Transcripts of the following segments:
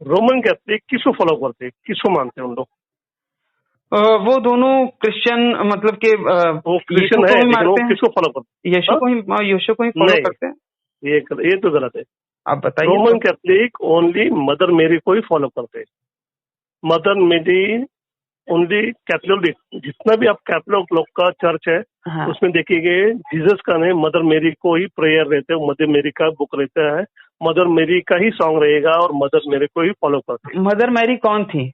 Roman Catholic किसको follow करते हैं, किसको मानते हैं उन लोग? वो दोनों क्रिश्चियन, मतलब कि वो यीशु क्रिश्चियन को है ही लेकिन वो मारते हैं। किसको फॉलो करते यीशु हैं? को ही फॉलो नहीं, करते हैं। ये तो गलत है। आप बताइए रोमन तो। कैथलिक ओनली मदर मेरी को ही फॉलो करते हैं। मदर मेरी ओनली कैथोलिक, जितना भी आप कैथोलिक लोग का चर्च है हाँ, उसमें देखिए जीसस का नहीं, मदर मेरी को ही प्रेयर रहते हैं, मदर मेरी का बुक रहता है, मदर मेरी का ही सॉन्ग रहेगा और मदर मेरी को ही फॉलो करते हैं। मदर मैरी कौन थी?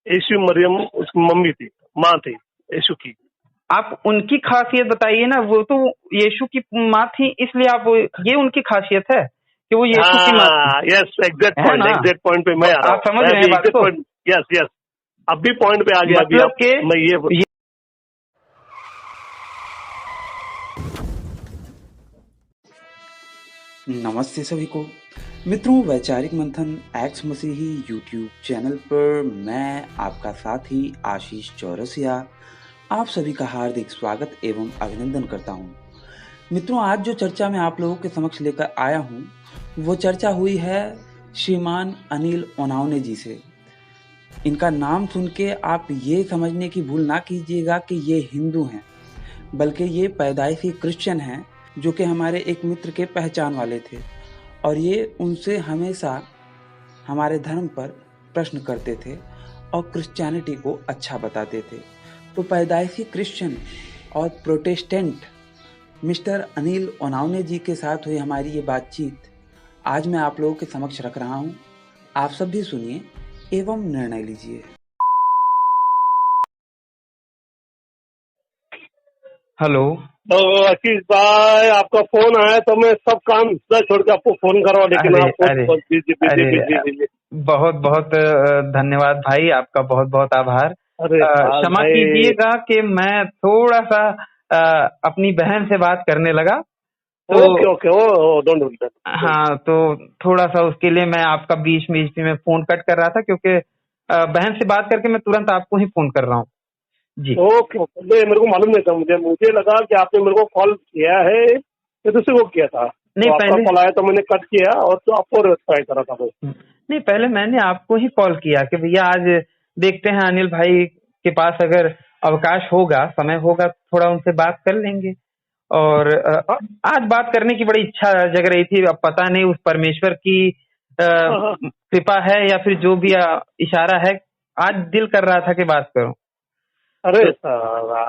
यीशु मरियम उसकी मम्मी थी, माँ थी यीशु की। आप उनकी खासियत बताइए ना। वो तो यीशु की माँ थी, इसलिए आप ये उनकी खासियत है कि वो यीशु की माँ थी, हाँ यस, है ना? एग्जैक्ट पॉइंट पे मैं आ रहा आप हूँ, समझ मैं रहे अभी हैं बात एग्जैक्ट को? पॉइंट। यस यस, अब भी पॉइंट पे आ गया अभी मतलब आप। कि मैं ये नमस्ते सभी को मित्रों, वैचारिक मंथन एक्स मसीही यूट्यूब चैनल पर मैं आपका साथी आशीष चौरसिया आप सभी का हार्दिक स्वागत एवं अभिनंदन करता हूं। मित्रों, आज जो चर्चा मैं आप लोगों के समक्ष लेकर आया हूं वो चर्चा हुई है श्रीमान अनिल ओनावने जी से। इनका नाम सुन के आप ये समझने की भूल ना कीजिएगा कि ये हिंदू हैं, बल्कि ये पैदाइशी क्रिश्चियन हैं जो कि हमारे एक मित्र के पहचान वाले थे और ये उनसे हमेशा हमारे धर्म पर प्रश्न करते थे और क्रिश्चियनिटी को अच्छा बताते थे। तो पैदाइशी क्रिश्चियन और प्रोटेस्टेंट मिस्टर अनिल ओनावने जी के साथ हुई हमारी ये बातचीत आज मैं आप लोगों के समक्ष रख रहा हूँ। आप सब भी सुनिए एवं निर्णय लीजिए। हेलो। तो आशीष भाई, आपका फोन आया तो मैं सब काम छोड़ के आपको फोन कर रहा हूँ, लेकिन अरे आप अरे बहुत बिजी बिजी अरे, बिजी बिजी। बहुत बहुत धन्यवाद भाई, आपका बहुत बहुत आभार। अरे क्षमा भाई, कीजिएगा कि मैं थोड़ा सा अपनी बहन से बात करने लगा, तो okay okay, oh don't do that. हाँ, तो थोड़ा सा उसके लिए मैं आपका बीच में फोन कट कर रहा था, क्योंकि बहन से बात करके मैं तुरंत आपको ही फोन कर रहा हूँ जी। ओके ओके, मेरे को मालूम नहीं था, मुझे लगा कि आपने मेरे को कॉल किया है या दूसरे को किया था, नहीं तो आपका पहले कॉल आया तो मैंने कट किया और तो आपको ट्राई करा था वो। नहीं, पहले मैंने आपको ही कॉल किया कि भैया आज देखते हैं अनिल भाई के पास अगर अवकाश होगा, समय होगा, थोड़ा उनसे बात कर लेंगे। और हाँ आज बात करने की बड़ी इच्छा जग रही थी। अब पता नहीं उस परमेश्वर की हाँ हाँ। कृपा है या फिर जो भी इशारा है, आज दिल कर रहा था कि बात करूं। अरे तो साला,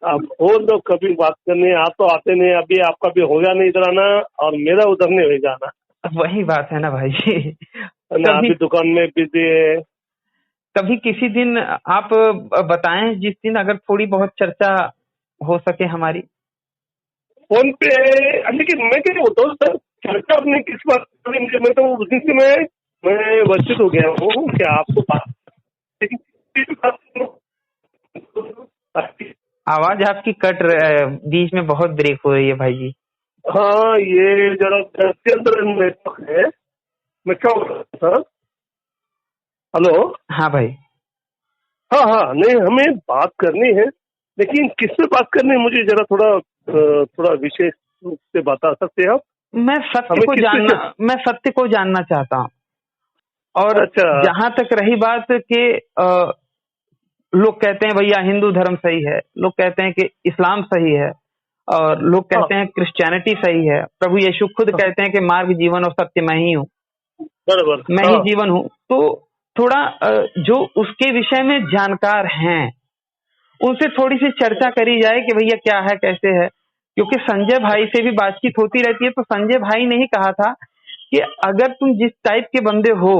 आप बोल दो कभी बात करने, आप तो आते नहीं, अभी आपका भी होगा नहीं इधर आना और मेरा उधर नहीं होगा आना, वही बात है ना भाई। है ना? कभी अभी दुकान में बिजी है। कभी किसी दिन आप बताएं, जिस दिन अगर थोड़ी बहुत चर्चा हो सके हमारी। फोन पे, लेकिन मैं क्या बोलता हूँ सर, चर्चा अपने किस बात पर, मैं तो उस दिन से मैं वर्षित हो गया हूँ क्या आपको बात, लेकिन किसी भी बात को- आवाज आपकी कट बीच में बहुत ब्रेक हो रही है भाई जी। हाँ, ये जरा घर के अंदर नेटवर्क है। मैं क्या बोल रहा था सर? हेलो। हाँ भाई। हाँ हाँ, नहीं हमें बात करनी है, लेकिन किससे बात करनी है मुझे जरा थोड़ा विशेष रूप से बता सकते हैं आप? हमें किस विषय? मैं सत्य को जानना चाहता हूँ। और अच्छा। जहां तक रही बात कि लोग कहते हैं भैया हिंदू धर्म सही है, लोग कहते हैं कि इस्लाम सही है, और लोग हाँ कहते हैं क्रिश्चियनिटी सही है। प्रभु यीशु खुद हाँ, कहते हैं कि मार्ग, जीवन और सत्य मैं ही हूँ, बराबर। मैं ही हाँ जीवन हूँ। तो थोड़ा जो उसके विषय में जानकार हैं उनसे थोड़ी सी चर्चा करी जाए कि भैया क्या है, कैसे है। क्योंकि संजय भाई से भी बातचीत होती रहती है, तो संजय भाई ने ही कहा था कि अगर तुम जिस टाइप के बंदे हो,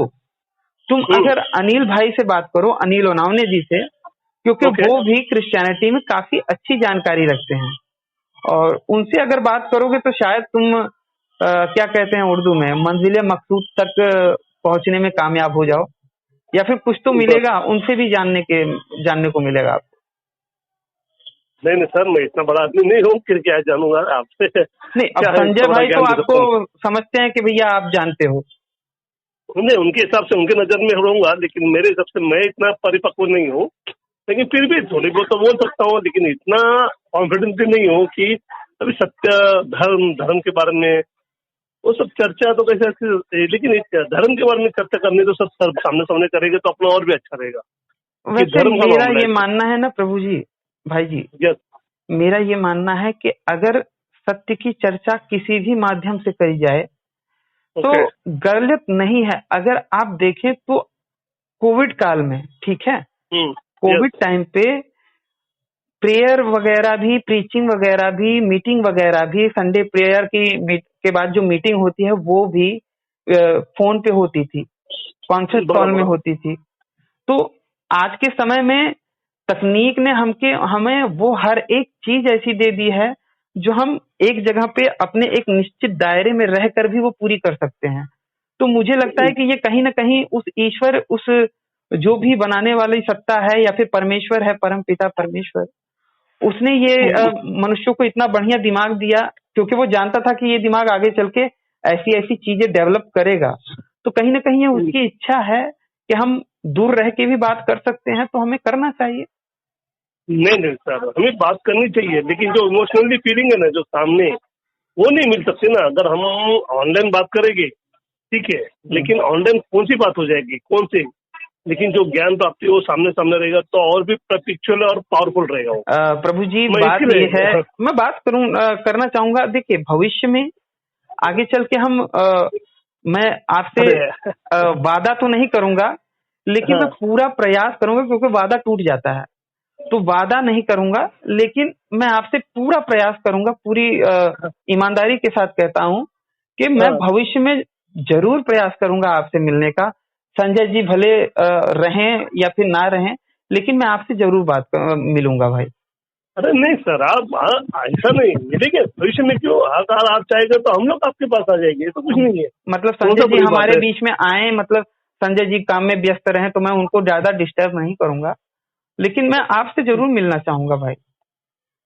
तुम अगर अनिल भाई से बात करो, अनिल ओनावने जी से, क्योंकि ओके। वो भी क्रिश्चियनिटी में काफी अच्छी जानकारी रखते हैं, और उनसे अगर बात करोगे तो शायद तुम क्या कहते हैं उर्दू में, मंजिले मकसूद तक पहुंचने में कामयाब हो जाओ, या फिर कुछ तो मिलेगा, उनसे भी जानने को मिलेगा आपको। नहीं नहीं सर, मैं इतना बड़ा आदमी नहीं हूँ, फिर क्या जानूंगा आपसे। नहीं, अब क्या है, संजय इतना बड़ा भाई तो ज्ञान दे आपको सकता हूँ? समझते हैं कि भैया आप जानते हो। नहीं, उनके हिसाब से उनके नजर में रहूंगा, लेकिन मेरे हिसाब से मैं इतना परिपक्व नहीं हूँ, लेकिन फिर भी थोड़ी बहुत तो बोल सकता हूँ, लेकिन इतना कॉन्फिडेंट भी नहीं हूँ कि अभी सत्य धर्म के बारे में वो सब चर्चा तो कैसे अच्छी, लेकिन एक धर्म के बारे में चर्चा करनी तो सब सामने सामने करेंगे तो अपना और भी अच्छा रहेगा। कि वैसे धर्म का मेरा मामला ये है। मानना है ना प्रभु जी, भाई जी, यस। मेरा ये मानना है कि अगर सत्य की चर्चा किसी भी माध्यम से करी जाए तो ओके। गलत नहीं है। अगर आप देखें तो कोविड काल में, ठीक है, कोविड यस। टाइम पे प्रेयर वगैरह भी, प्रीचिंग वगैरह भी, मीटिंग वगैरह भी, संडे प्रेयर के बाद जो मीटिंग होती है वो भी फोन पे होती थी, कॉन्फ्रेंस कॉल में बराबर। होती थी। तो आज के समय में तकनीक ने हमें वो हर एक चीज ऐसी दे दी है जो हम एक जगह पे अपने एक निश्चित दायरे में रहकर भी वो पूरी कर सकते हैं। तो मुझे लगता है कि ये कहीं ना कहीं उस ईश्वर, उस जो भी बनाने वाली सत्ता है या फिर परमेश्वर है, परम पिता परमेश्वर, उसने ये मनुष्यों को इतना बढ़िया दिमाग दिया, क्योंकि वो जानता था कि ये दिमाग आगे चल के ऐसी ऐसी चीजें डेवलप करेगा। तो कहीं ना कहीं ये उसकी इच्छा है कि हम दूर रह के भी बात कर सकते हैं, तो हमें करना चाहिए। नहीं नहीं सर, हमें बात करनी चाहिए, लेकिन जो इमोशनली फीलिंग है ना जो सामने, वो नहीं मिल सकती ना। अगर हम ऑनलाइन बात करेंगे ठीक है, लेकिन ऑनलाइन कौन सी बात हो जाएगी, कौन सी, लेकिन जो ज्ञान प्राप्ति है वो सामने सामने रहेगा तो और भी प्रैक्टिकल और पावरफुल रहेगा वो। प्रभु जी, मैं बात ये है, इसीलिए मैं बात करना चाहूंगा। देखिए, भविष्य में आगे चल के मैं आपसे अरे वादा तो नहीं करूंगा, लेकिन मैं हाँ। पूरा प्रयास करूंगा, क्योंकि वादा टूट जाता है। तो वादा नहीं करूंगा, लेकिन मैं आपसे पूरा प्रयास करूंगा, पूरी ईमानदारी के साथ कहता हूं कि मैं हाँ। भविष्य में जरूर प्रयास करूंगा आपसे मिलने का। संजय जी भले रहें या फिर ना रहें, लेकिन मैं आपसे जरूर मिलूंगा भाई। अरे नहीं सर, आप ऐसा नहीं मिलेंगे भविष्य में, क्यों, अगर आप चाहेंगे तो हम लोग आपके पास आ जाएंगे, ये तो कुछ नहीं है। मतलब कौन सा संजय जी बड़ी बात हमारे है। बीच में आए, मतलब संजय जी काम में व्यस्त रहें तो मैं उनको ज्यादा डिस्टर्ब नहीं करूंगा, लेकिन मैं आपसे जरूर मिलना चाहूंगा भाई।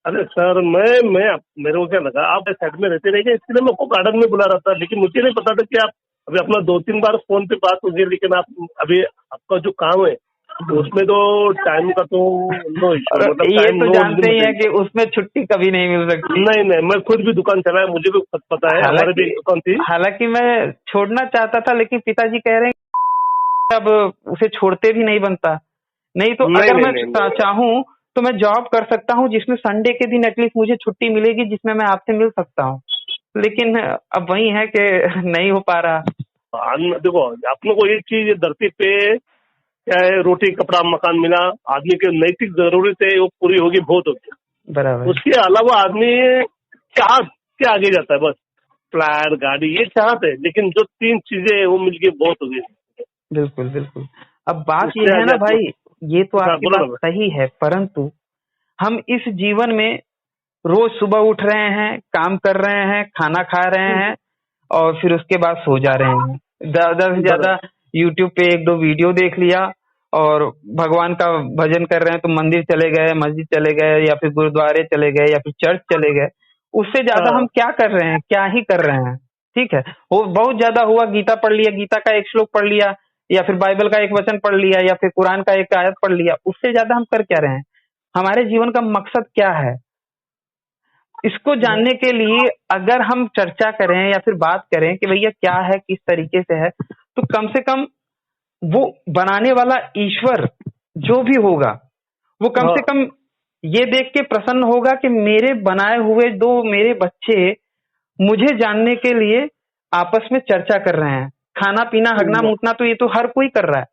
अरे सर, मेरे को क्या लगा आप साइड में रहते रहेंगे, इसलिए मैं आपको गार्डन में बुला रहा था, लेकिन मुझे नहीं पता था कि आप अभी अपना 2-3 बार फोन पे बात होगी, लेकिन आप अभी आपका जो काम है तो उसमें तो टाइम का तो नो इश्यू, और मतलब ये टाइम तो नो जानते ही है लिमिटेड। कि उसमें छुट्टी कभी नहीं मिल सकती। नहीं नहीं, मैं खुद भी दुकान चलाया, मुझे भी पता है, हमारे भी हालांकि एक दुकान थी। हालांकि मैं छोड़ना चाहता था, लेकिन पिताजी कह रहे हैं कि अब उसे छोड़ते भी नहीं बनता। नहीं तो नहीं अगर नहीं मैं नहीं नहीं। चाहूँ तो मैं जॉब कर सकता हूँ, जिसमें संडे के दिन एटलीस्ट मुझे छुट्टी मिलेगी, जिसमें मैं आपसे मिल सकता हूँ। लेकिन अब वही है कि नहीं हो पा रहा। देखो, आप लोग को एक चीज धरती पे क्या है, रोटी कपड़ा मकान मिला, आदमी की नैतिक जरूरत है वो पूरी होगी, बहुत होगी। बराबर। उसके अलावा आदमी चाहत के आगे जाता है, बस फ्लैट गाड़ी ये चाहत है, लेकिन जो 3 चीजें है वो मिलके बहुत हो गई। बिल्कुल बिल्कुल। अब बात ये उससे है आगे ना आत्मा। भाई, ये तो हाँ आपकी बोलो बात ना। सही है, परंतु हम इस जीवन में रोज सुबह उठ रहे हैं, काम कर रहे हैं, खाना खा रहे हैं और फिर उसके बाद सो जा रहे हैं। ज्यादा से ज्यादा बराबर। यूट्यूब पे 1-2 वीडियो देख लिया और भगवान का भजन कर रहे हैं तो मंदिर चले गए, मस्जिद चले गए या फिर गुरुद्वारे चले गए या फिर चर्च चले गए। उससे ज्यादा हम हाँ। क्या कर रहे हैं, क्या ही कर रहे हैं। ठीक है, वो बहुत ज्यादा हुआ, गीता पढ़ लिया, गीता का एक श्लोक पढ़ लिया या फिर बाइबल का एक वचन पढ़ लिया या फिर कुरान का एक आयत पढ़ लिया, उससे ज्यादा हम कर क्या रहे हैं। हमारे जीवन का मकसद क्या है, इसको जानने के लिए अगर हम चर्चा करें या फिर बात करें कि भैया क्या है, किस तरीके से है, तो कम से कम वो बनाने वाला ईश्वर जो भी होगा, वो कम हाँ। से कम ये देख के प्रसन्न होगा कि मेरे बनाए हुए 2 मेरे बच्चे मुझे जानने के लिए आपस में चर्चा कर रहे हैं। खाना पीना हगना मूतना तो ये तो हर कोई कर रहा है,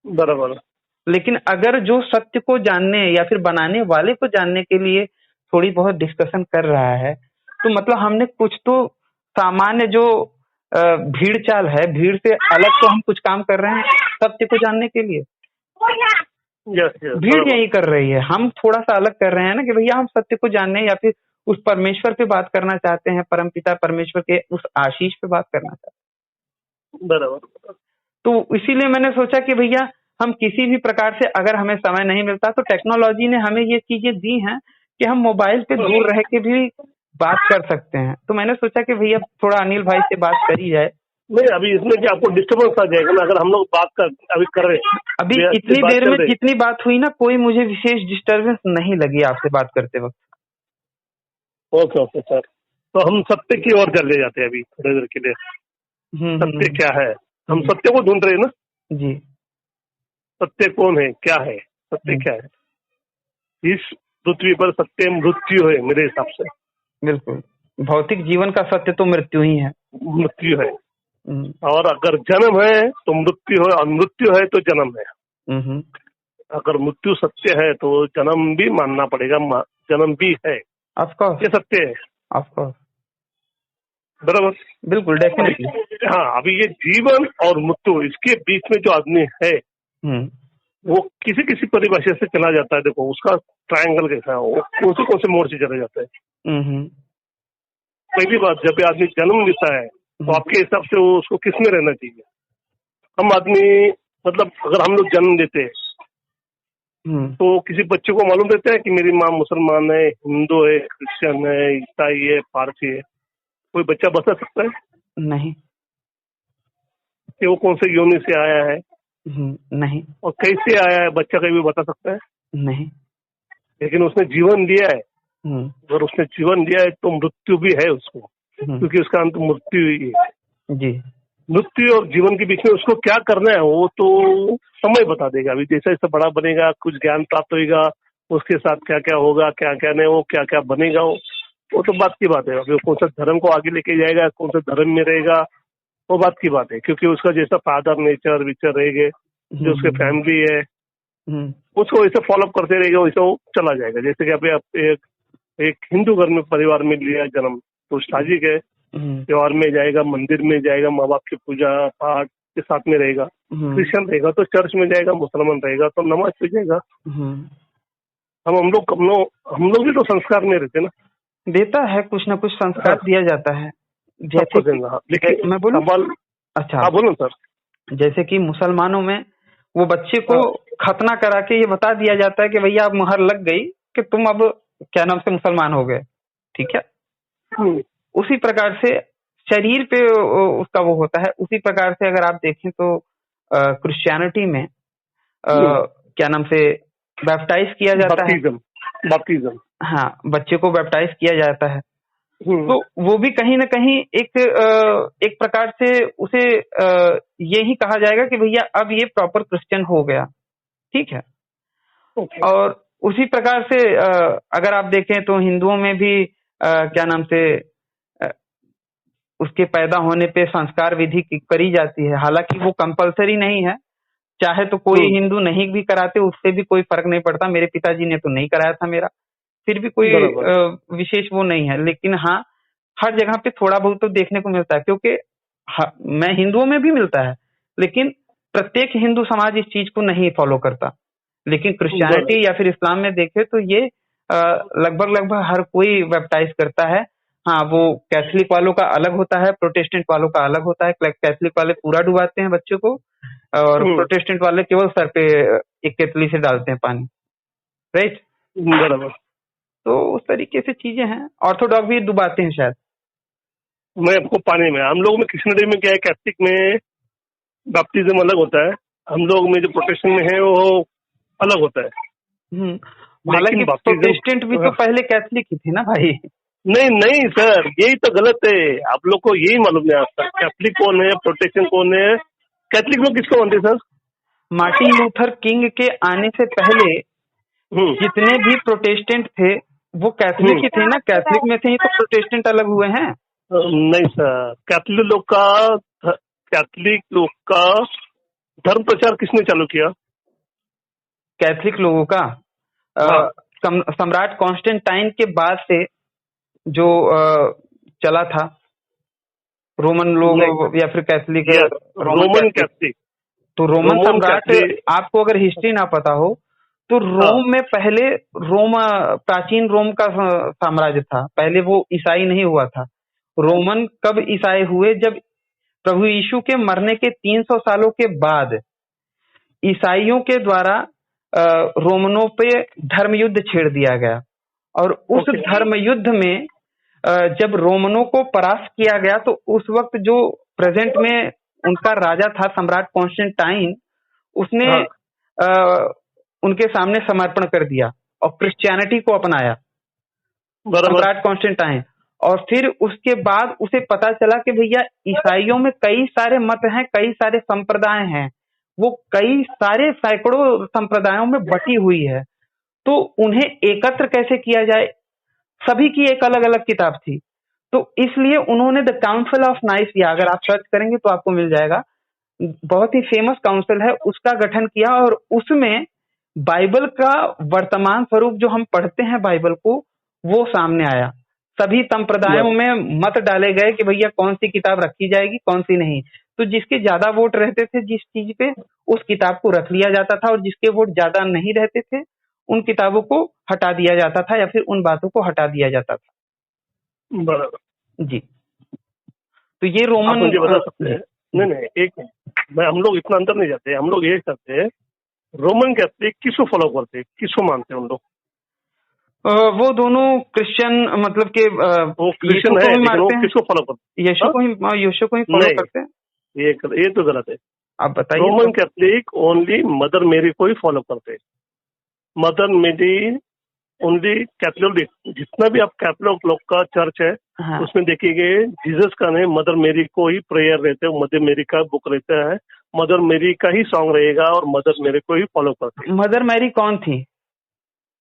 बराबर। लेकिन अगर जो सत्य को जानने या फिर बनाने वाले को जानने के लिए थोड़ी बहुत डिस्कशन कर रहा है, तो मतलब हमने कुछ तो सामान्य जो भीड़ चाल है, भीड़ से अलग तो हम कुछ काम कर रहे हैं सत्य को जानने के लिए। यस यस भीड़ बराबर। यही कर रही है, हम थोड़ा सा अलग कर रहे हैं ना कि भैया हम सत्य को जानने या फिर उस परमेश्वर पे बात करना चाहते हैं, परमपिता परमेश्वर के उस आशीष पे बात करना चाहते बराबर। हैं। तो इसीलिए मैंने सोचा कि भैया हम किसी भी प्रकार से अगर हमें समय नहीं मिलता तो टेक्नोलॉजी ने हमें ये चीजें दी हैं कि हम मोबाइल पे दूर रह के भी बात कर सकते हैं। तो मैंने सोचा कि भैया थोड़ा अनिल भाई से बात करी जाए। नहीं, अभी इसमें क्या आपको डिस्टर्बेंस आ जाएगा ना, अगर हम लोग बात कर अभी कर रहे हैं, अभी अभी इतनी बात देर में कर रहे हैं। जितनी बात हुई ना, कोई मुझे विशेष डिस्टरबेंस नहीं लगी आपसे बात करते वक्त। Okay okay sir. तो हम सत्य की ओर चले जाते हैं अभी थोड़ी देर के लिए। सत्य क्या है, हम सत्य को ढूंढ रहे हैं ना जी। सत्य कौन है, क्या है, सत्य क्या है? इस पृथ्वी पर सत्य मृत्यु है मेरे हिसाब से। बिल्कुल, भौतिक जीवन का सत्य तो मृत्यु ही है। मृत्यु है, और अगर जन्म है तो मृत्यु है, और मृत्यु है तो जन्म है। अगर मृत्यु सत्य है तो जन्म भी मानना पड़ेगा, जन्म भी है, ऑफ कोर्स, ये सत्य है। ऑफ कोर्स, बराबर, बिल्कुल, डेफिनेटली। हाँ, अभी ये जीवन और मृत्यु इसके बीच में जो आदमी है वो किसी किसी परिभाषा से चला जाता है। देखो उसका ट्रायंगल कैसा है, वो कौन से मोड़ से चला जाता है। पहली बात, जब ये आदमी जन्म लेता है तो आपके हिसाब से वो उसको किस में रहना चाहिए? हम आदमी, मतलब अगर हम लोग जन्म लेते हैं तो किसी बच्चे को मालूम रहता है कि मेरी माँ मुसलमान है, हिंदू है, क्रिश्चियन है, ईसाई है, पारसी है? कोई बच्चा बता सकता है? नहीं। कि वो कौन से योनि से आया है? नहीं। और कैसे आया है, बच्चा कहीं भी बता सकता है? नहीं। लेकिन उसने जीवन दिया है, अगर उसने जीवन दिया है तो मृत्यु भी है उसको, क्योंकि उसका अंत मृत्यु ही है जी। मृत्यु और जीवन के बीच में उसको क्या करना है वो तो समय बता देगा। अभी जैसे जैसे बड़ा बनेगा, कुछ ज्ञान प्राप्त होगा, उसके साथ क्या क्या होगा, क्या क्या नहीं, वो क्या क्या बनेगा, वो तो बात की बात है। अभी कौन सा धर्म को आगे लेके जाएगा, कौन सा धर्म में रहेगा, वो बात की बात है। क्योंकि उसका जैसा फादर नेचर विचर रहेगा, जो उसके फैमिली है उसको वैसे फॉलोअप करते रहेगा, वैसे वो चला जाएगा। जैसे कि अभी एक हिंदू घर में परिवार में लिया जन्म, तो शादी के त्योहार में जाएगा, मंदिर में जाएगा, माँ बाप की पूजा पाठ के साथ में रहेगा। क्रिश्चियन रहेगा तो चर्च में जाएगा, मुसलमान रहेगा तो नमाज पे जाएगा। हम लोग भी तो संस्कार में रहते ना, देता है कुछ ना कुछ संस्कार दिया जाता है। जैसे लेकिन मैं बोलूं, अच्छा बोलो सर। जैसे कि मुसलमानों में वो बच्चे को खतना करा के ये बता दिया जाता है कि भैया अब मुहर लग गई कि तुम अब क्या नाम से मुसलमान हो गए, ठीक है। उसी प्रकार से शरीर पे उसका वो होता है। उसी प्रकार से अगर आप देखें तो क्रिश्चियनिटी में क्या नाम से बैप्टाइज किया जाता है, बैप्टिज्म, हाँ, बच्चे को बैप्टाइज किया जाता है। तो वो भी कहीं ना कहीं एक प्रकार से उसे ये ही कहा जाएगा कि भैया अब ये प्रॉपर क्रिश्चियन हो गया, ठीक है। और उसी प्रकार से अगर आप देखें तो हिंदुओं में भी क्या नाम से उसके पैदा होने पे संस्कार विधि करी जाती है। हालांकि वो कंपलसरी नहीं है, चाहे तो कोई हिंदू नहीं भी कराते, उससे भी कोई फर्क नहीं पड़ता। मेरे पिताजी ने तो नहीं कराया था मेरा, फिर भी कोई विशेष वो नहीं है। लेकिन हाँ, हर जगह पे थोड़ा बहुत तो देखने को मिलता है, क्योंकि मैं हिंदुओं में भी मिलता है, लेकिन प्रत्येक हिंदू समाज इस चीज को नहीं फॉलो करता। लेकिन क्रिश्चियनिटी या फिर इस्लाम में देखे तो ये लगभग हर कोई बैप्टाइज करता है। हाँ, वो कैथलिक वालों का अलग होता है, प्रोटेस्टेंट वालों का अलग होता है। कैथलिक वाले पूरा डुबाते हैं बच्चों को, और प्रोटेस्टेंट वाले केवल सर पे एक केतली से डालते हैं पानी, राइट। बराबर। तो उस तरीके से चीजें हैं। ऑर्थोडॉक्स भी डुबाते हैं शायद। मैं आपको पानी में, हम लोग में क्रिश्चियनिटी में क्या है, कैथलिक में बैप्टिज्म अलग होता है, हम लोग में जो प्रोटेस्टेंट में है वो अलग होता है। हालांकि प्रोटेस्टेंट भी तो पहले कैथलिक ही थे ना भाई। नहीं सर, यही तो गलत है। आप लोग को यही मालूम नहीं आता कैथलिक कौन है, प्रोटेस्टेंट कौन है। कैथलिक लोग किसको मानते सर? मार्टिन लूथर किंग के आने से पहले जितने भी प्रोटेस्टेंट थे वो कैथलिक ही थे ना। कैथलिक में से ही तो प्रोटेस्टेंट अलग हुए हैं। नहीं सर, कैथलिक लोग का धर्म प्रचार किसने चालू किया? कैथलिक लोगों का सम्राट कॉन्स्टेंटाइन के बाद से जो चला था, रोमन लोग या फिर कैथलिक, रोमन कैथलिक। तो रोमन सम्राट, आपको अगर हिस्ट्री ना पता हो तो रोम में पहले प्राचीन रोम का साम्राज्य था। पहले वो ईसाई नहीं हुआ था। रोमन कब ईसाई हुए? जब प्रभु यीशु के मरने के 300 सालों के बाद ईसाइयों के द्वारा रोमनों पे धर्म युद्ध छेड़ दिया गया। और उस धर्म युद्ध में जब रोमनों को परास्त किया गया तो उस वक्त जो प्रेजेंट में उनका राजा था सम्राट कॉन्स्टेंटाइन, उसने उनके सामने समर्पण कर दिया और क्रिश्चियनिटी को अपनाया, सम्राट कॉन्स्टेंटाइन। और फिर उसके बाद उसे पता चला कि भैया ईसाइयों में कई सारे मत हैं, कई सारे संप्रदाय हैं, वो कई सारे सैकड़ों संप्रदायों में बटी हुई है, तो उन्हें एकत्र कैसे किया जाए, सभी की एक अलग अलग किताब थी। तो इसलिए उन्होंने द काउंसिल ऑफ नाइसिया, अगर आप सर्च करेंगे तो आपको मिल जाएगा, बहुत ही फेमस काउंसिल है, उसका गठन किया और उसमें बाइबल का वर्तमान स्वरूप जो हम पढ़ते हैं बाइबल को, वो सामने आया। सभी संप्रदायों में मत डाले गए कि भैया कौन सी किताब रखी जाएगी, कौन सी नहीं। तो जिसके ज्यादा वोट रहते थे जिस चीज पे, उस किताब को रख लिया जाता था, और जिसके वोट ज्यादा नहीं रहते थे उन किताबों को हटा दिया जाता था, या फिर उन बातों को हटा दिया जाता था। बराबर जी। तो ये आप रोमन मुझे बता सकते हैं? नहीं नहीं, एक मिनट, हम लोग इतना अंदर नहीं जाते, हम लोग ये करते हैं, रोमन कैथोलिक किसको फॉलो करते हैं, किसको मानते हैं उन लोग? वो दोनों क्रिश्चियन, मतलब के वो यीशु क्रिश्चियन को है, भी लेकिन वो मारते हैं, किसको फॉलो करते हैं? यीशु को ही फॉलो नहीं, करते हैं। ये तो गलत है। आप बताइए। रोमन कैथोलिक ओनली मदर मेरी को ही फॉलो करते हैं। मदर मेरी ओनली कैथोलिक, जितना भी आप कैथोलिक लोग का चर्च है, हाँ। उसमें देखिए जीसस का नहीं, मदर मेरी को ही प्रेयर रहते हैं, मदर मेरी का बुक रहता है, मदर मेरी का ही सॉन्ग रहेगा और मदर मेरी को ही फॉलो करते हैं। मदर मैरी कौन थी?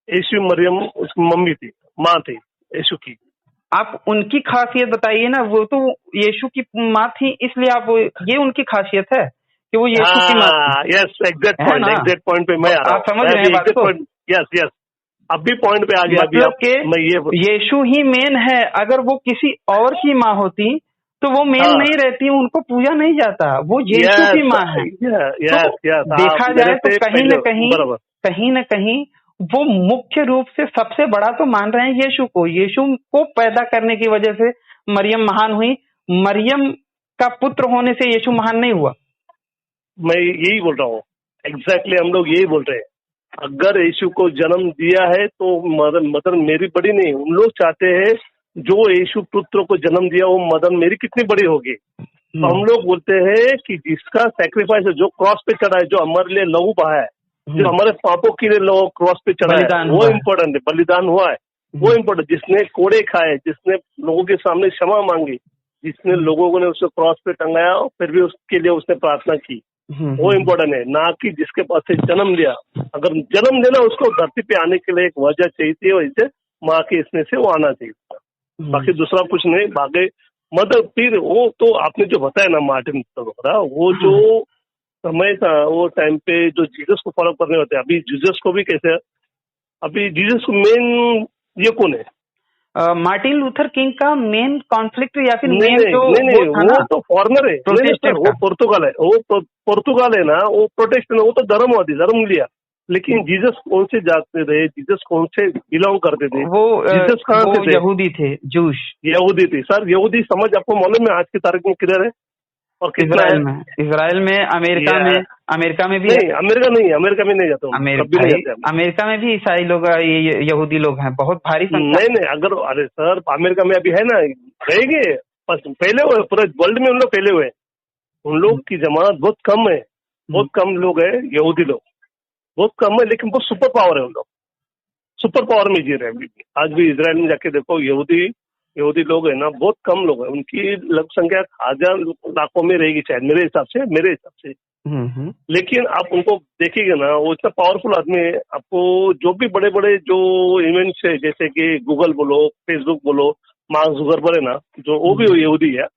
यीशु मरियम उसकी मम्मी थी, माँ थी यीशु की। आप उनकी खासियत बताइए ना, वो तो यीशु की माँ थी, इसलिए आप ये उनकी खासियत है कि वो यीशु की माँ थी। यस, एग्जैक्ट है ना? पॉइंट पे मैं आ रहा हूँ। आप समझ रहे हैं बात को? यस, अब भी पॉइंट पे आ गया। मतलब के यीशु ही मेन है, अगर वो किसी और की माँ होती तो वो मेन नहीं रहती, उनको पूजा नहीं जाता, वो यीशु की माँ है। तो देखा जाए तो कहीं न कहीं वो मुख्य रूप से सबसे बड़ा तो मान रहे हैं यीशु को। यीशु को पैदा करने की वजह से मरियम महान हुई, मरियम का पुत्र होने से यीशु महान नहीं हुआ। मैं यही बोल रहा हूँ, एग्जैक्टली हम लोग यही बोल रहे हैं। अगर यीशु को जन्म दिया है तो मदर मेरी बड़ी नहीं, उन लोग चाहते हैं जो यीशु पुत्र को जन्म दिया वो मदर मेरी कितनी बड़ी होगी। तो हम लोग बोलते हैं कि जिसका सैक्रिफाइस है, जो क्रॉस पे चढ़ा है, जो हमारे लिए लहू बहा है, जो हमारे पापों के लिए लोग क्रॉस पे चढ़ा है, वो इम्पोर्टेंट है, बलिदान हुआ है वो इम्पोर्टेंट। जिसने कोड़े खाए, जिसने लोगों के सामने क्षमा मांगी, जिसने लोगों ने उसे क्रॉस पे टंगाया फिर भी उसके लिए उसने प्रार्थना की, वो इम्पोर्टेंट है, ना कि जिसके पास से जन्म लिया। अगर जन्म देना उसको धरती पे आने के लिए एक वजह चाहिए, वैसे माँ के इसमें से वो आना चाहिए, बाकी दूसरा कुछ नहीं। बाकी मतलब फिर वो तो आपने जो बताया ना मार्टिन वगैरह, वो जो समय था वो टाइम पे जो जीसस को फॉलो करने होते हैं, अभी जीसस को भी कैसे, अभी जीसस को मेन ये कौन है? मार्टिन लूथर किंग का मेन कॉन्फ्लिक्ट या फिर नहीं, वो तो फॉरनर है, वो पुर्तगाल है, वो पुर्तगाल है ना, वो प्रोटेस्टेंट, वो तो धर्म लिया। लेकिन जीसस कौन से जाते थे, जीसस कौन से बिलोंग करते थे? वो जीसस कहाँ से थे? यहूदी थे, जूश यहूदी थे। सर यहूदी समझ आपको मालूम है आज की तारीख में किधर है और कितना है? इजराइल में, अमेरिका में भी नहीं, अमेरिका में नहीं जाता हूँ, अमेरिका में भी ईसाई लोग, यहूदी लोग हैं बहुत भारी संख्या। नहीं, अगर अरे सर अमेरिका में अभी है ना, रहेंगे, पहले हुए, पूरे वर्ल्ड में उन लोग पहले हुए, उन लोग की जमानत बहुत कम है, बहुत कम लोग है, यहूदी लोग बहुत कम है, लेकिन बहुत सुपर पावर है, उन लोग सुपर पावर में जी रहे हैं। आज भी इजराइल में जाके देखो, यहूदी लोग है ना, बहुत कम लोग हैं, उनकी लग संख्या 1000 लाखों में रहेगी शायद, मेरे हिसाब से। लेकिन आप उनको देखिएगा ना, वो इतना पावरफुल आदमी है। आपको जो भी बड़े बड़े जो इवेंट्स है, जैसे कि गूगल बोलो, फेसबुक बोलो, मार्क जुकरबर्ग है ना, जो वो भी यहूदी है,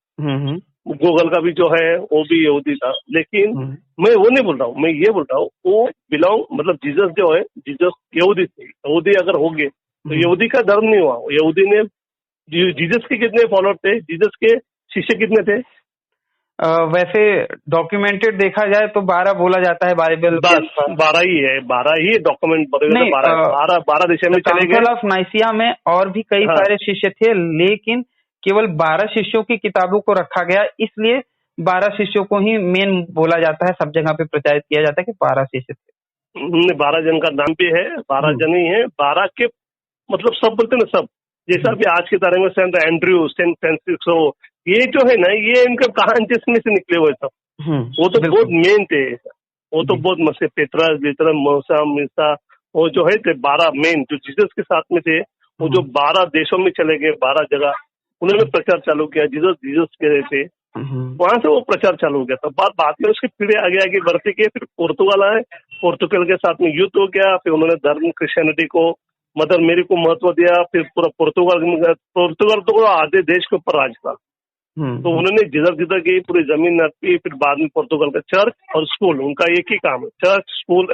गूगल का भी जो है वो भी यहूदी था। लेकिन मैं वो नहीं बोल रहा हूँ, मैं ये बोल रहा हूँ वो बिलोंग, मतलब जीसस जो है, जीसस यहूदी थे, यहूदी अगर हो गए तो यहूदी का धर्म नहीं हुआ। यहूदी ने जीसस के कितने फॉलोअर थे, जीसस के शिष्य कितने थे? वैसे डॉक्यूमेंटेड देखा जाए तो 12 बोला जाता है बाइबल, 12 ही डॉक्यूमेंट, 12 देशों में चले गए। काउंसिल ऑफ नाइसिया में और भी कई सारे शिष्य थे, लेकिन केवल 12 शिष्यों की किताबों को रखा गया, इसलिए 12 शिष्यों को ही मेन बोला जाता है, सब जगह पे प्रचारित किया जाता है कि 12 शिष्य थे। 12 जन का नाम भी है, 12 जन ही है, 12 के मतलब सब बोलते ना, सब जैसा भी आज की तारीख में सेंट एंड्रयू, सेंट फ्रांसिस्को, ये जो है ना, ये इनके कहानी जिसमें से निकले हुए सब, वो तो बहुत मेन थे, वो तो बहुत मस्त, पेतरस, मूसा, मीसा, वो जो है थे 12 मेन जो जीसस के साथ में थे, वो जो 12 देशों में चले गए, 12 जगह, उन्होंने प्रचार चालू किया, जीसस जीसस कह रहे थे, वहां से वो प्रचार चालू हो गया था। बाद में उसकी पीढ़ी आगे आगे बढ़ती गई, फिर पोर्तुगाल आए, पोर्तुगल के साथ में युद्ध हो गया, फिर उन्होंने धर्म क्रिश्चियनिटी को, मदर मेरी को महत्व दिया, फिर पूरा पोर्तुगल तो आधे देश के ऊपर राज था, तो उन्होंने जिधर जिधर गई पूरी जमीन नापी। फिर बाद में पोर्तुगल का चर्च और स्कूल, उनका एक ही काम है, चर्च स्कूल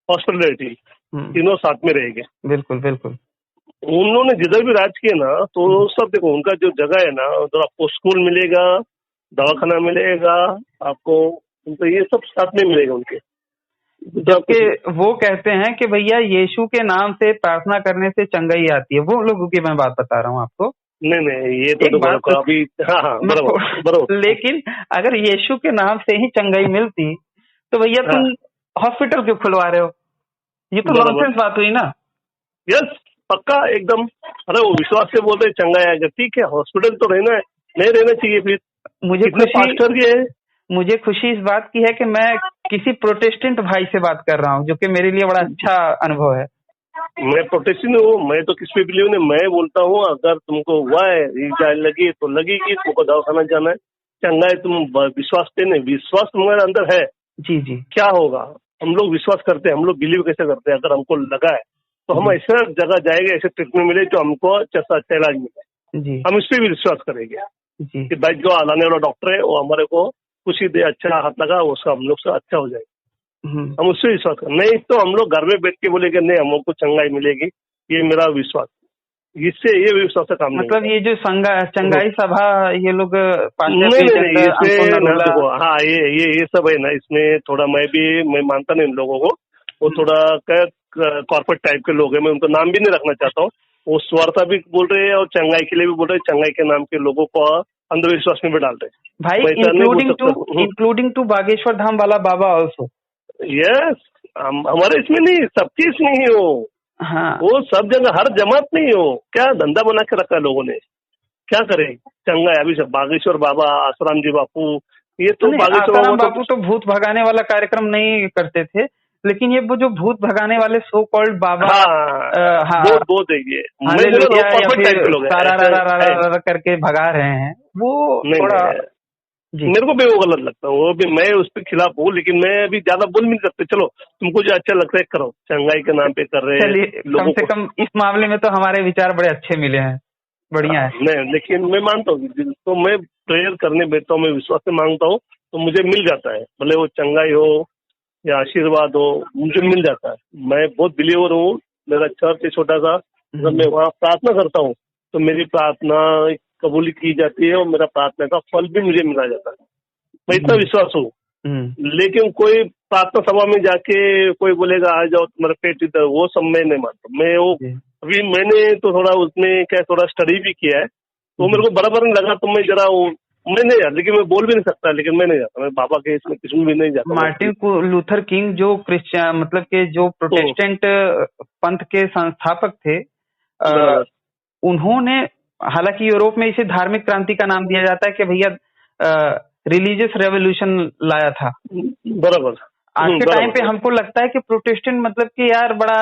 हॉस्पिटलिटी, तीनों साथ में रहेंगे। बिल्कुल बिल्कुल। उन्होंने जिधर भी राज किए ना, तो सब देखो उनका जो जगह है ना, उधर आपको स्कूल मिलेगा, दवाखाना मिलेगा आपको, तो ये सब साथ में मिलेगा उनके। जबकि वो कहते हैं कि भैया यीशु के नाम से प्रार्थना करने से चंगाई आती है, वो लोगों की मैं बात बता रहा हूँ आपको। नहीं, ये तो बात अभी, हाँ बराबर। लेकिन अगर यीशु के नाम से ही चंगाई मिलती तो भैया तुम हॉस्पिटल क्यों खुलवा रहे हो? ये तो नॉनसेंस बात हुई ना। यस, पक्का एकदम। अरे वो विश्वास से बोल रहे चंगा आएगा, ठीक है, हॉस्पिटल तो रहना है, नहीं रहना चाहिए। फिर मुझे खुशी इस बात की है कि मैं किसी प्रोटेस्टेंट भाई से बात कर रहा हूँ, जो कि मेरे लिए बड़ा अच्छा अनुभव है। मैं प्रोटेस्टेंट हूँ, मैं तो किस पे बिलीव नहीं, मैं बोलता हूँ अगर तुमको हुआ है लगी तो लगेगी, तुमको दवाखाना जाना है, चंगा है, तुम विश्वास पे नहीं, विश्वास तुम्हारे अंदर है जी, क्या होगा? हम लोग विश्वास करते हैं, हम लोग बिलीव कैसे करते हैं? अगर हमको लगा है तो हम ऐसा जगह जाएंगे, ऐसे ट्रीटमेंट मिले जो हमको अच्छा इलाज मिले, हम इस पे भी विश्वास करेंगे कि भाई जो लाने वाला डॉक्टर है वो हमारे को कुछ ही दे, अच्छा हाथ लगा, उसका हम लोग से अच्छा हो जाएगा, हम उससे विश्वास करें। नहीं तो हम लोग घर में बैठ के बोलेंगे नहीं हमको चंगाई मिलेगी, ये मेरा विश्वास, इससे ये विश्वास का काम मतलब ये जो चंगाई सभा ये लोग देखो, हाँ ये सब है ना, इसमें थोड़ा मैं मानता नहीं इन लोगों को, वो थोड़ा कॉर्पोरेट टाइप के लोग हैं, मैं उनको नाम भी नहीं रखना चाहता हूँ, वो स्वार्था भी बोल रहे हैं और चंगाई के लिए भी बोल रहे हैं, चंगाई के नाम के लोगों को अंधविश्वास में भी डाल रहे भाई, इंक्लूडिंग टू बागेश्वर धाम वाला बाबा ऑल्सो। यस, हमारे इसमें नहीं, सबकी इसमें ही हो, हाँ, वो सब जगह हर जमात नहीं हो, क्या धंधा बना के रखा है लोगों ने, क्या करे? चंगा है अभी सब बागेश्वर बाबा, आसाराम जी बापू, ये तो आसाराम बापू तो भूत भगाने वाला कार्यक्रम नहीं करते थे, लेकिन ये वो जो भूत भगाने वाले सो कॉल्ड बाबा, वो देखिए करके भगा रहे हैं, वो थोड़ा मेरे को भी वो गलत लगता है, वो भी मैं उस पर खिलाफ हूँ, लेकिन मैं अभी ज्यादा बोल नहीं सकते। चलो तुमको जो अच्छा लगता है करो, चंगाई के नाम पे कर रहे हैं, कम से कम इस मामले में तो हमारे विचार बड़े अच्छे मिले हैं, बढ़िया है। नहीं, लेकिन मैं मानता हूँ तो मैं प्रेयर करने बैठता हूँ, मैं विश्वास से मांगता हूँ तो मुझे मिल जाता है, भले वो चंगाई हो या आशीर्वाद हो, मुझे मिल जाता है। मैं बहुत बिलीवर हूँ, मेरा चर्च है छोटा सा, जब मैं वहाँ प्रार्थना करता हूँ तो मेरी प्रार्थना कबूल की जाती है और मेरा प्रार्थना का फल भी मुझे मिला जाता है, मैं इतना विश्वास हूँ। लेकिन कोई प्रार्थना सभा में जाके कोई बोलेगा आ जाओ तुम्हारा पेट इधर, वो सब मैं नहीं मानता। मैं वो अभी मैंने तो थोड़ा उसमें क्या थोड़ा स्टडी भी किया है, तो मेरे को बराबर नहीं लगा, तो मैं जरा मैं नहीं जाता, लेकिन मैं बोल भी नहीं सकता, लेकिन मैं नहीं जाता, मैं बाबा के इसमें किसी भी नहीं जाता। मार्टिन लूथर किंग जो क्रिश्चियन मतलब के जो प्रोटेस्टेंट पंथ के संस्थापक थे, उन्होंने, हालांकि यूरोप में इसे धार्मिक क्रांति का नाम दिया जाता है कि भैया रिलीजियस रेवोल्यूशन लाया था, बराबर। आज के टाइम पे हमको लगता है कि प्रोटेस्टेंट मतलब कि यार बड़ा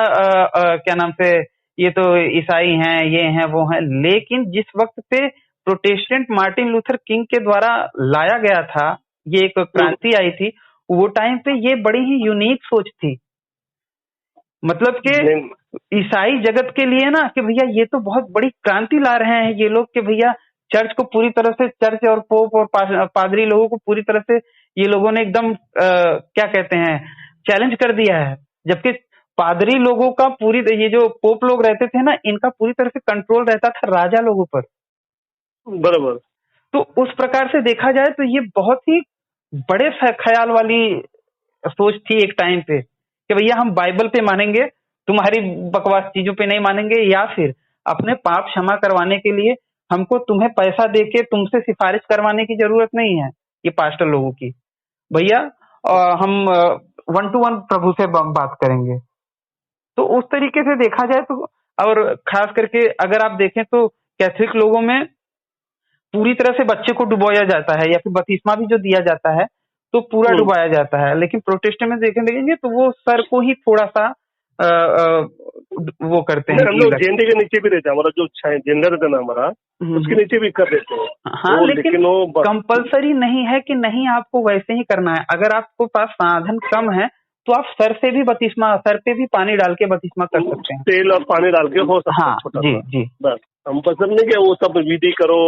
क्या नाम से, ये तो ईसाई हैं, ये हैं, वो हैं, लेकिन जिस वक्त पे प्रोटेस्टेंट मार्टिन लूथर किंग के द्वारा लाया गया था, ये एक क्रांति आई थी, वो टाइम पे ये बड़ी ही यूनिक सोच थी, मतलब कि ईसाई जगत के लिए ना कि भैया ये तो बहुत बड़ी क्रांति ला रहे हैं ये लोग, कि भैया चर्च को पूरी तरह से, चर्च और पोप और पादरी लोगों को पूरी तरह से ये लोगों ने एकदम क्या कहते हैं चैलेंज कर दिया है, जबकि पादरी लोगों का पूरी, ये जो पोप लोग रहते थे ना, इनका पूरी तरह से कंट्रोल रहता था राजा लोगों पर, बराबर। तो उस प्रकार से देखा जाए तो ये बहुत ही बड़े ख्याल वाली सोच थी एक टाइम पे, कि भैया हम बाइबल पे मानेंगे, तुम्हारी बकवास चीजों पे नहीं मानेंगे, या फिर अपने पाप क्षमा करवाने के लिए हमको तुम्हें पैसा देके तुमसे सिफारिश करवाने की जरूरत नहीं है, ये पास्टर लोगों की, भैया हम 1 to 1 प्रभु से बात करेंगे। तो उस तरीके से देखा जाए तो, और खास करके अगर आप देखें तो कैथोलिक लोगों में पूरी तरह से बच्चे को डुबोया जाता है, या फिर बपतिस्मा भी जो दिया जाता है तो पूरा डुबाया जाता है, लेकिन प्रोटेस्टेंट में देखेंगे तो वो सर को ही थोड़ा सा वो करते हैं। हम लोग झंडे के नीचे भी रहते हैं, हमारा जो जेंडर है ना हमारा, उसके नीचे भी कर देते हैं। हाँ, तो लेकिन वो कंपलसरी नहीं है कि नहीं आपको वैसे ही करना है। अगर आपको पास साधन कम है तो आप सर पे भी पानी डाल के बपतिस्मा कर सकते हैं। तेल और पानी डाल के हो सकता है, हाँ छोटा जी सा। जी। बस हम पसंद नहीं कि वो सब विधि करो,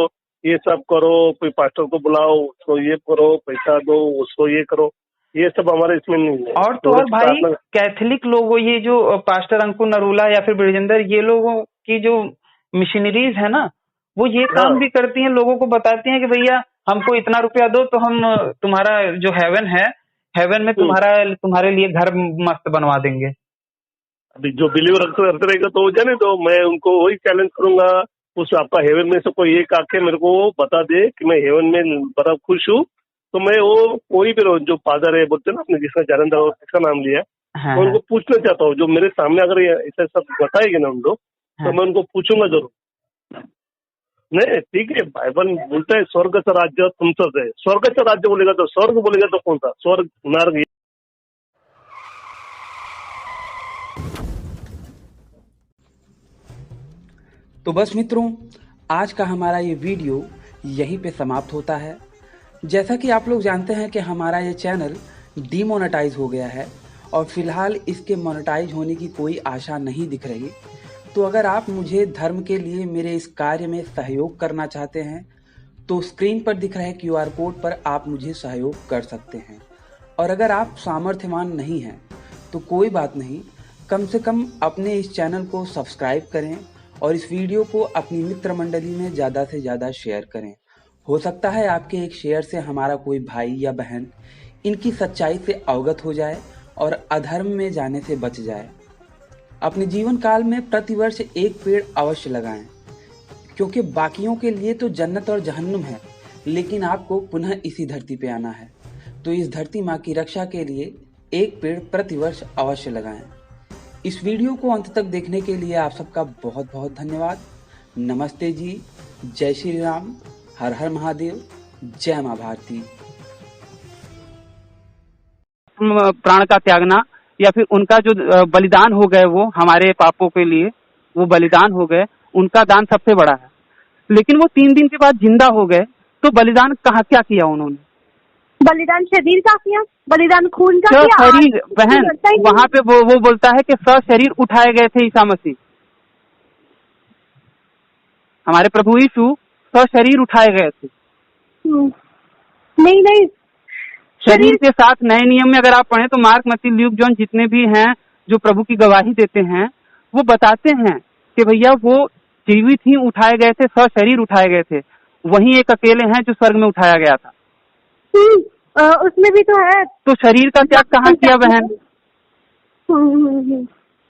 ये सब करो, कोई पास्टर को बुलाओ, उसको ये करो, पैसा दो, उसको ये करो, ये सब हमारे इसमें नहीं है। और तो और भाई कैथोलिक लोगों, ये जो पास्टर अंकुर नरूला या फिर ब्रिजेंद्र, ये लोगों की जो मिशनरीज है ना, वो ये काम भी करती हैं, लोगों को बताती हैं कि भैया हमको इतना रुपया दो तो हम तुम्हारा जो हेवन में तुम्हारे लिए घर मस्त बनवा देंगे। अभी जो बिलीवर करते रहेगा तो जाने दो, मैं उनको वही चैलेंज करूंगा, उस आपका हेवन में से कोई एक आके मेरे को बता दे कि मैं हेवन में बड़ा खुश हूँ, तो मैं वो कोई भी जो फादर है बोलते ना, आपने जिसका जालंधर और किसका नाम लिया, हाँ, मैं उनको पूछना चाहता हूँ, जो मेरे सामने अगर ऐसा सब बताएंगे ना उन लोग, तो मैं उनको पूछूंगा जरूर। नहीं ठीक है, बाइबल बोलता है स्वर्ग का राज्य तुमसे है। स्वर्ग का राज्य बोलेगा तो स्वर्ग बोलेगा तो कौन सा स्वर्ग नर्क। तो बस मित्रों, आज का हमारा ये वीडियो यहीं पे समाप्त होता है। जैसा कि आप लोग जानते हैं कि हमारा ये चैनल डीमोनेटाइज हो गया है और फिलहाल इसके मोनेटाइज होने की कोई आशा नहीं दिख रही। तो अगर आप मुझे धर्म के लिए मेरे इस कार्य में सहयोग करना चाहते हैं तो स्क्रीन पर दिख रहे QR कोड पर आप मुझे सहयोग कर सकते हैं। और अगर आप सामर्थ्यवान नहीं हैं तो कोई बात नहीं, कम से कम अपने इस चैनल को सब्सक्राइब करें और इस वीडियो को अपनी मित्र मंडली में ज़्यादा से ज़्यादा शेयर करें। हो सकता है आपके एक शेयर से हमारा कोई भाई या बहन इनकी सच्चाई से अवगत हो जाए और अधर्म में जाने से बच जाए। अपने जीवन काल में प्रतिवर्ष एक पेड़ अवश्य लगाएं, क्योंकि बाकियों के लिए तो जन्नत और जहन्नुम है, लेकिन आपको पुनः इसी धरती पे आना है। तो इस धरती माँ की रक्षा के लिए एक पेड़ प्रतिवर्ष अवश्य लगाएं। इस वीडियो को अंत तक देखने के लिए आप सबका बहुत बहुत धन्यवाद। नमस्ते जी, जय श्री राम, हर हर महादेव, जय माँ भारती। प्राण का त्यागना या फिर उनका जो बलिदान हो गए, वो हमारे पापों के लिए वो बलिदान हो गए, उनका दान सबसे बड़ा है। लेकिन वो 3 दिन के बाद जिंदा हो गए, तो बलिदान कहाँ क्या किया उन्होंने? बलिदान शरीर का किया, बलिदान खून का किया। शरीर बहन, वहाँ पे वो बोलता है कि शरीर उठाए गए थे ईसा मसीह, हमारे प्रभु यीशु शरीर उठाए गए थे। नहीं, शरीर के साथ नए नियम में अगर आप पढ़ें तो मार्क, मत्ती, ल्यूक, जॉन जितने भी हैं जो प्रभु की गवाही देते हैं, वो बताते हैं कि भैया वो जीवित ही उठाए गए थे, शरीर उठाए गए थे। वहीं एक अकेले हैं जो स्वर्ग में उठाया गया था। उसमें भी तो है। तो शरीर का त्याग कहाँ किया बहन?